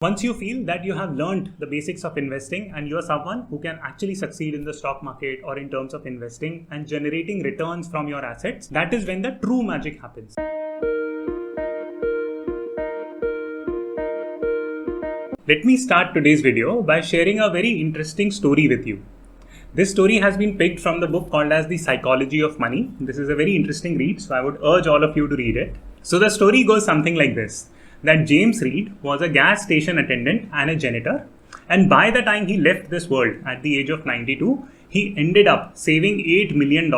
Once you feel that you have learned the basics of investing and you're someone who can actually succeed in the stock market or in terms of investing and generating returns from your assets, that is when the true magic happens. Let me start today's video by sharing a very interesting story with you. This story has been picked from the book called as The Psychology of Money. This is a very interesting read, so I would urge all of you to read it. So the story goes something like this, that James Read was a gas station attendant and a janitor, and by the time he left this world at the age of 92, he ended up saving $8 million,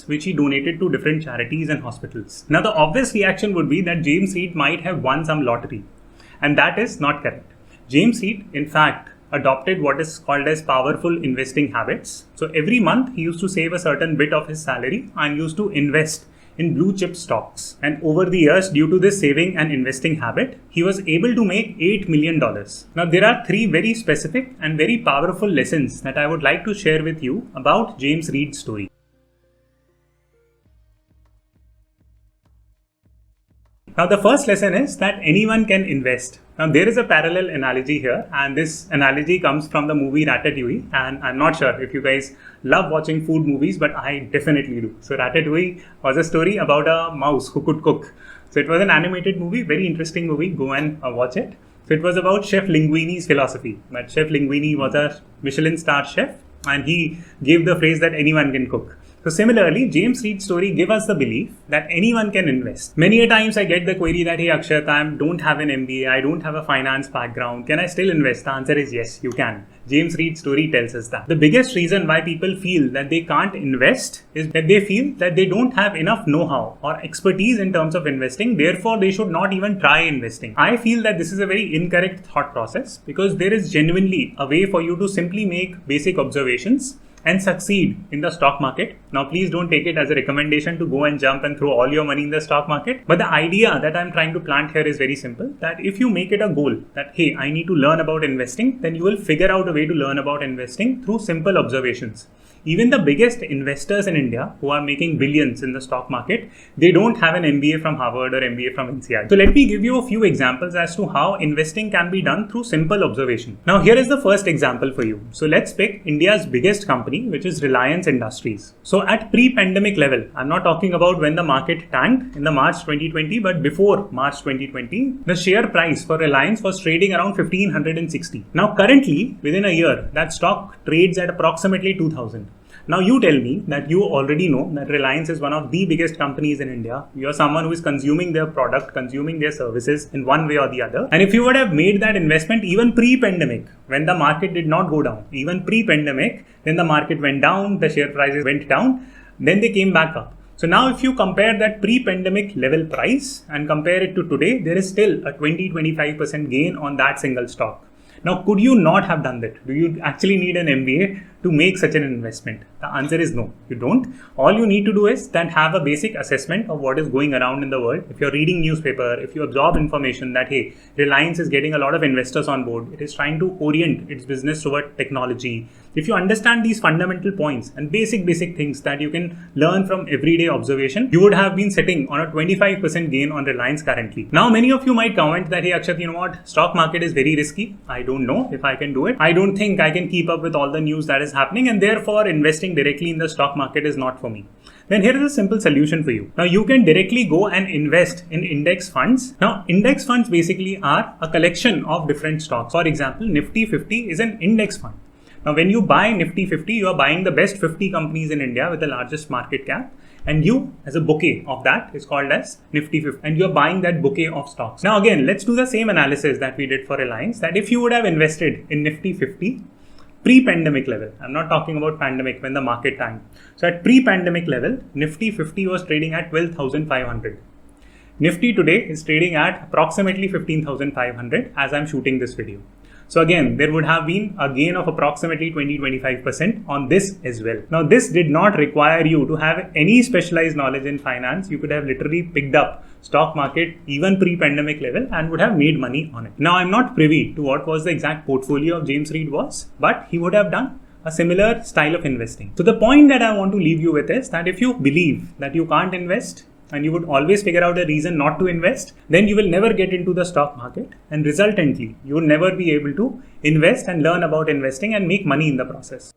which he donated to different charities and hospitals. Now the obvious reaction would be that James Read might have won some lottery, and that is not correct. James Read, in fact, adopted what is called as powerful investing habits. So every month he used to save a certain bit of his salary and used to invest in blue chip stocks. And over the years, due to this saving and investing habit, he was able to make $8 million. Now, there are three very specific and very powerful lessons that I would like to share with you about James Read's story. Now, the first lesson is that anyone can invest. Now, there is a parallel analogy here, and this analogy comes from the movie Ratatouille. And I'm not sure if you guys love watching food movies, but I definitely do. So, Ratatouille was a story about a mouse who could cook. So, it was an animated movie, very interesting movie. Go and watch it. So, it was about Chef Linguini's philosophy. But Chef Linguini was a Michelin star chef, and he gave the phrase that anyone can cook. So similarly, James Read's story gives us the belief that anyone can invest. Many a times I get the query that, hey Akshat, I don't have an MBA, I don't have a finance background, can I still invest? The answer is yes, you can. James Read's story tells us that. The biggest reason why people feel that they can't invest is that they feel that they don't have enough know-how or expertise in terms of investing, therefore they should not even try investing. I feel that this is a very incorrect thought process, because there is genuinely a way for you to simply make basic observations and succeed in the stock market. Now, please don't take it as a recommendation to go and jump and throw all your money in the stock market. But the idea that I'm trying to plant here is very simple, that if you make it a goal that, hey, I need to learn about investing, then you will figure out a way to learn about investing through simple observations. Even the biggest investors in India who are making billions in the stock market, they don't have an MBA from Harvard or MBA from NCR. So let me give you a few examples as to how investing can be done through simple observation. Now here is the first example for you. So let's pick India's biggest company, which is Reliance Industries. So at pre-pandemic level, I'm not talking about when the market tanked in the March 2020, but before March 2020, the share price for Reliance was trading around 1560. Now currently, within a year, that stock trades at approximately 2000. Now you tell me that you already know that Reliance is one of the biggest companies in India. You're someone who is consuming their product, consuming their services in one way or the other. And if you would have made that investment even pre-pandemic, when the market did not go down, even pre-pandemic, then the market went down, the share prices went down, then they came back up. So now if you compare that pre-pandemic level price and compare it to today, there is still a 20-25% gain on that single stock. Now, could you not have done that? Do you actually need an MBA to make such an investment? The answer is no, you don't. All you need to do is that have a basic assessment of what is going around in the world. If you're reading newspaper, if you absorb information that, hey, Reliance is getting a lot of investors on board, it is trying to orient its business toward technology. If you understand these fundamental points and basic things that you can learn from everyday observation, you would have been sitting on a 25% gain on Reliance currently. Now, many of you might comment that, hey, Akshat, you know what? Stock market is very risky. I don't know if I can do it. I don't think I can keep up with all the news that is happening, and therefore investing directly in the stock market is not for me. Then here is a simple solution for you. Now you can directly go and invest in index funds. Now index funds basically are a collection of different stocks. For example, Nifty 50 is an index fund. Now when you buy Nifty 50, you are buying the best 50 companies in India with the largest market cap. And you, as a bouquet of that, is called as Nifty 50. And you're buying that bouquet of stocks. Now again, let's do the same analysis that we did for Reliance, that if you would have invested in Nifty 50, pre-pandemic level, I'm not talking about pandemic when the market tanked. So at pre-pandemic level, Nifty 50 was trading at 12,500. Nifty today is trading at approximately 15,500 as I'm shooting this video. So again, there would have been a gain of approximately 20-25% on this as well. Now this did not require you to have any specialized knowledge in finance. You could have literally picked up stock market even pre-pandemic level and would have made money on it. Now I'm not privy to what was the exact portfolio of James Read was, but he would have done a similar style of investing. So the point that I want to leave you with is that if you believe that you can't invest, and you would always figure out a reason not to invest, then you will never get into the stock market, and resultantly, you will never be able to invest and learn about investing and make money in the process.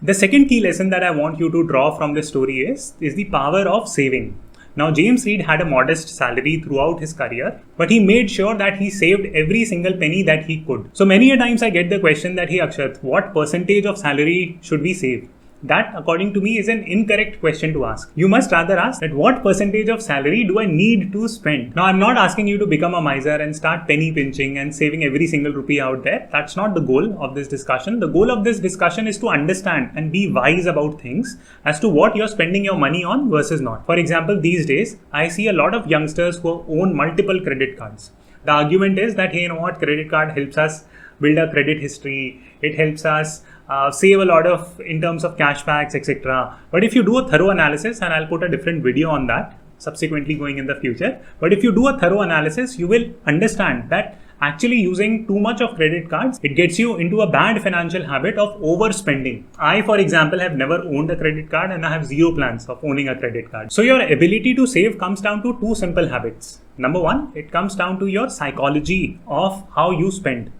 The second key lesson that I want you to draw from this story is the power of saving. Now, James Read had a modest salary throughout his career, but he made sure that he saved every single penny that he could. So many a times I get the question that, hey Akshat, what percentage of salary should we save? That, according to me, is an incorrect question to ask. You must rather ask that what percentage of salary do I need to spend? Now, I'm not asking you to become a miser and start penny pinching and saving every single rupee out there. That's not the goal of this discussion. The goal of this discussion is to understand and be wise about things as to what you're spending your money on versus not. For example, these days, I see a lot of youngsters who own multiple credit cards. The argument is that, hey, you know what, credit card helps us build a credit history. It helps us save a lot of in terms of cashbacks, etc. But if you do a thorough analysis, and I'll put a different video on that subsequently going in the future, but if you do a thorough analysis, you will understand that actually using too much of credit cards, it gets you into a bad financial habit of overspending. I, for example, have never owned a credit card and I have zero plans of owning a credit card. So your ability to save comes down to two simple habits. Number one, it comes down to your psychology of how you spend.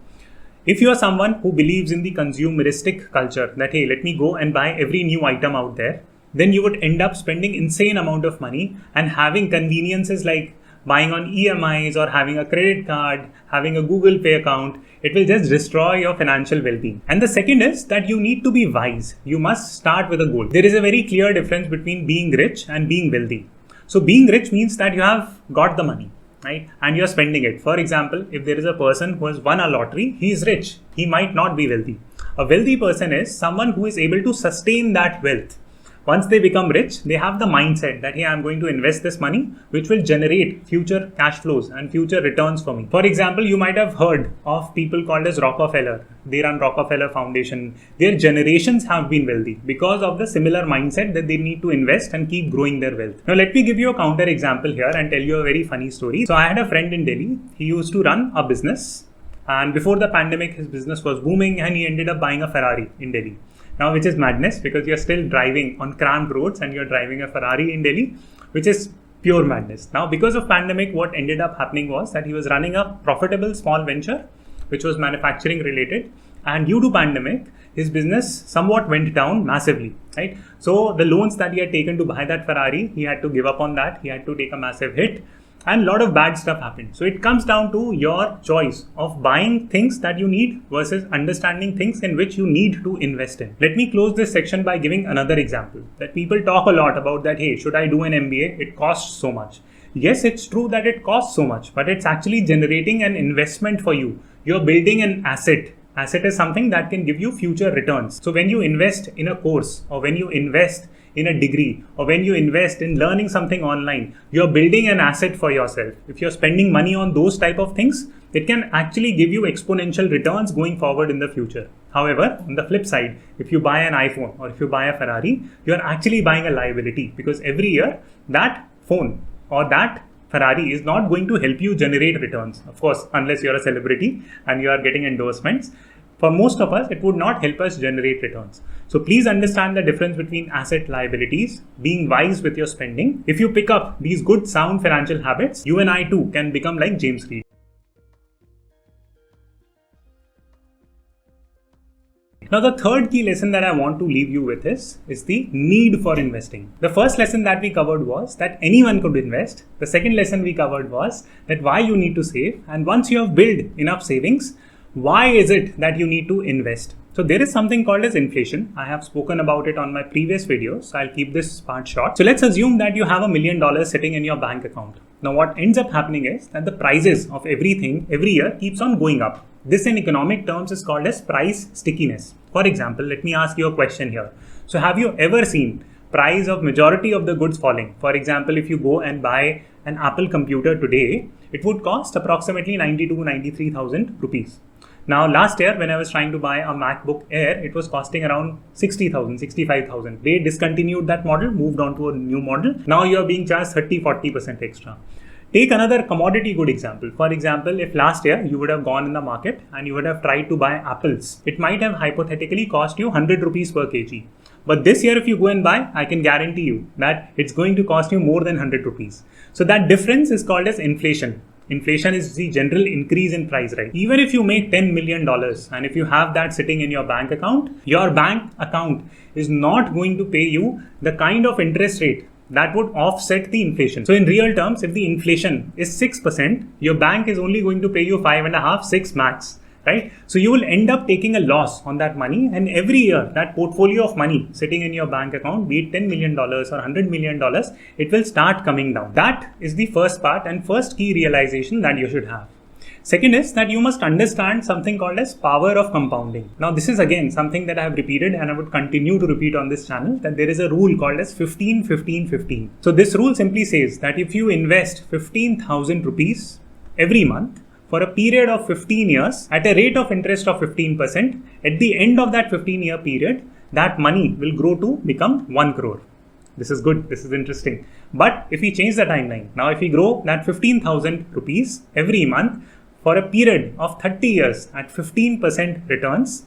If you are someone who believes in the consumeristic culture that, hey, let me go and buy every new item out there, then you would end up spending insane amount of money and having conveniences like buying on EMIs or having a credit card, having a Google Pay account. It will just destroy your financial well-being. And the second is that you need to be wise. You must start with a goal. There is a very clear difference between being rich and being wealthy. So being rich means that you have got the money, right? And you're spending it. For example, if there is a person who has won a lottery, he is rich. He might not be wealthy. A wealthy person is someone who is able to sustain that wealth. Once they become rich, they have the mindset that, hey, I'm going to invest this money, which will generate future cash flows and future returns for me. For example, you might have heard of people called as Rockefeller. They run Rockefeller Foundation. Their generations have been wealthy because of the similar mindset that they need to invest and keep growing their wealth. Now, let me give you a counter example here and tell you a very funny story. So I had a friend in Delhi. He used to run a business, and before the pandemic, his business was booming and he ended up buying a Ferrari in Delhi. Now, which is madness because you're still driving on cramped roads and you're driving a Ferrari in Delhi, which is pure madness. Now, because of pandemic, what ended up happening was that he was running a profitable small venture, which was manufacturing related. And due to pandemic, his business somewhat went down massively, right? So the loans that he had taken to buy that Ferrari, he had to give up on that. He had to take a massive hit. And a lot of bad stuff happened. So it comes down to your choice of buying things that you need versus understanding things in which you need to invest in. Let me close this section by giving another example that people talk a lot about that, hey, should I do an MBA? It costs so much. Yes, it's true that it costs so much, but it's actually generating an investment for you. You're building an asset. Asset is something that can give you future returns. So when you invest in a course or when you invest in a degree or when you invest in learning something online, you're building an asset for yourself. If you're spending money on those type of things, it can actually give you exponential returns going forward in the future. However, on the flip side, if you buy an iPhone or if you buy a Ferrari, you're actually buying a liability because every year that phone or that Ferrari is not going to help you generate returns. Of course, unless you're a celebrity and you are getting endorsements. For most of us, it would not help us generate returns. So please understand the difference between asset liabilities, being wise with your spending. If you pick up these good sound financial habits, you and I too can become like James Read. Now, the third key lesson that I want to leave you with is the need for investing. The first lesson that we covered was that anyone could invest. The second lesson we covered was that why you need to save. And once you have built enough savings, why is it that you need to invest? So there is something called as inflation. I have spoken about it on my previous videos. So I'll keep this part short. So let's assume that you have $1 million sitting in your bank account. Now what ends up happening is that the prices of everything every year keeps on going up. This in economic terms is called as price stickiness. For example, let me ask you a question here. So have you ever seen price of majority of the goods falling? For example, if you go and buy an Apple computer today, it would cost approximately 93,000 rupees. Now, last year, when I was trying to buy a MacBook Air, it was costing around 60,000, 65,000. They discontinued that model, moved on to a new model. Now you're being charged 30-40% extra. Take another commodity good example. For example, if last year you would have gone in the market and you would have tried to buy apples, it might have hypothetically cost you 100 rupees per kg. But this year, if you go and buy, I can guarantee you that it's going to cost you more than 100 rupees. So that difference is called as inflation. Inflation is the general increase in price, right? Even if you make $10 million and if you have that sitting in your bank account, your bank account is not going to pay you the kind of interest rate that would offset the inflation. So in real terms, if the inflation is 6%, your bank is only going to pay you 5.5, 6 max. Right? So you will end up taking a loss on that money, and every year that portfolio of money sitting in your bank account, be it $10 million or $100 million, it will start coming down. That is the first part and first key realization that you should have. Second is that you must understand something called as power of compounding. Now this is again something that I have repeated and I would continue to repeat on this channel, that there is a rule called as 15-15-15. So this rule simply says that if you invest 15,000 rupees every month, for a period of 15 years at a rate of interest of 15%, at the end of that 15-year period, that money will grow to become 1 crore. This is good. This is interesting. But if we change the timeline, now if we grow that 15,000 rupees every month for a period of 30 years at 15% returns,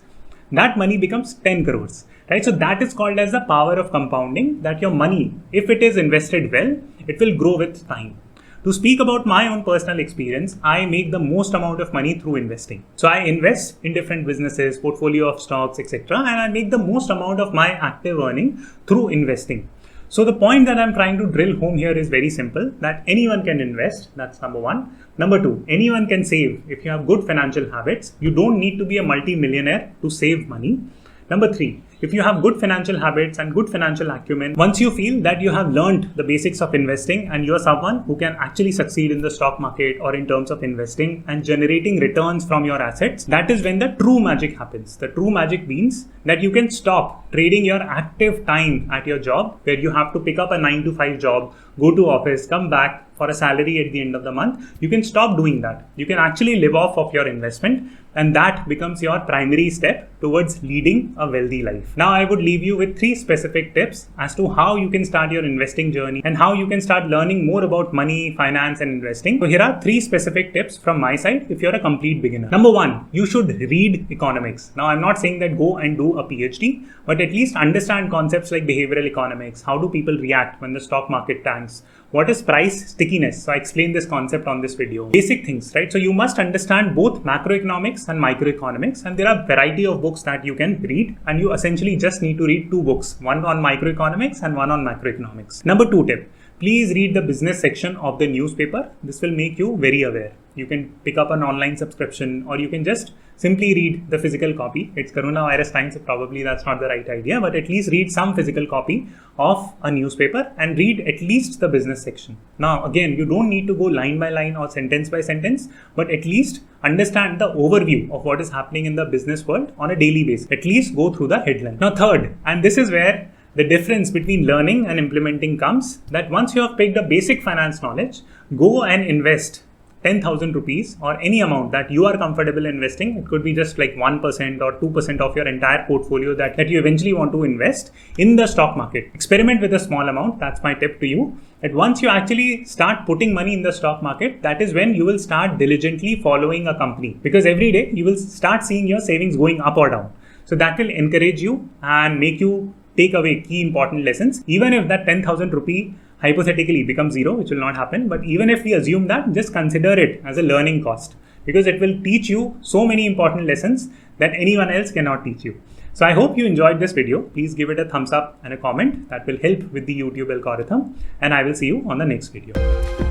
that money becomes 10 crores. Right? So that is called as the power of compounding, that your money, if it is invested well, it will grow with time. To speak about my own personal experience, I make the most amount of money through investing. So I invest in different businesses, portfolio of stocks, etc. And I make the most amount of my active earning through investing. So the point that I'm trying to drill home here is very simple, that anyone can invest. That's number one. Number two, anyone can save. If you have good financial habits, you don't need to be a multi-millionaire to save money. Number three, if you have good financial habits and good financial acumen, once you feel that you have learned the basics of investing and you are someone who can actually succeed in the stock market or in terms of investing and generating returns from your assets, that is when the true magic happens. The true magic means that you can stop trading your active time at your job, where you have to pick up a 9-to-5 job, go to office, come back for a salary at the end of the month. You can stop doing that. You can actually live off of your investment, and that becomes your primary step towards leading a wealthy life. Now I would leave you with 3 specific tips as to how you can start your investing journey and how you can start learning more about money, finance and investing. So here are 3 specific tips from my side if you're a complete beginner. Number 1, you should read economics. Now I'm not saying that go and do a PhD, but at least understand concepts like behavioral economics. How do people react when the stock market tanks? What is price stickiness? So I explained this concept on this video. Basic things, right? So you must understand both macroeconomics and microeconomics, and there are a variety of books that you can read, and you essentially just need to read 2 books, one on microeconomics and one on macroeconomics. Number 2 tip, please read the business section of the newspaper. This will make you very aware. You can pick up an online subscription, or you can just simply read the physical copy. It's coronavirus time, so probably that's not the right idea, but at least read some physical copy of a newspaper and read at least the business section. Now, again, you don't need to go line by line or sentence by sentence, but at least understand the overview of what is happening in the business world on a daily basis. At least go through the headline. Now, third, and this is where the difference between learning and implementing comes, that once you have picked a basic finance knowledge, go and invest 10,000 rupees or any amount that you are comfortable investing. It could be just like 1% or 2% of your entire portfolio that you eventually want to invest in the stock market. Experiment with a small amount. That's my tip to you. That once you actually start putting money in the stock market, that is when you will start diligently following a company, because every day you will start seeing your savings going up or down. So that will encourage you and make you take away key important lessons. Even if that 10,000 rupee hypothetically becomes 0, which will not happen, but even if we assume that, just consider it as a learning cost, because it will teach you so many important lessons that anyone else cannot teach you. So I hope you enjoyed this video. Please give it a thumbs up and a comment. That will help with the YouTube algorithm, and I will see you on the next video.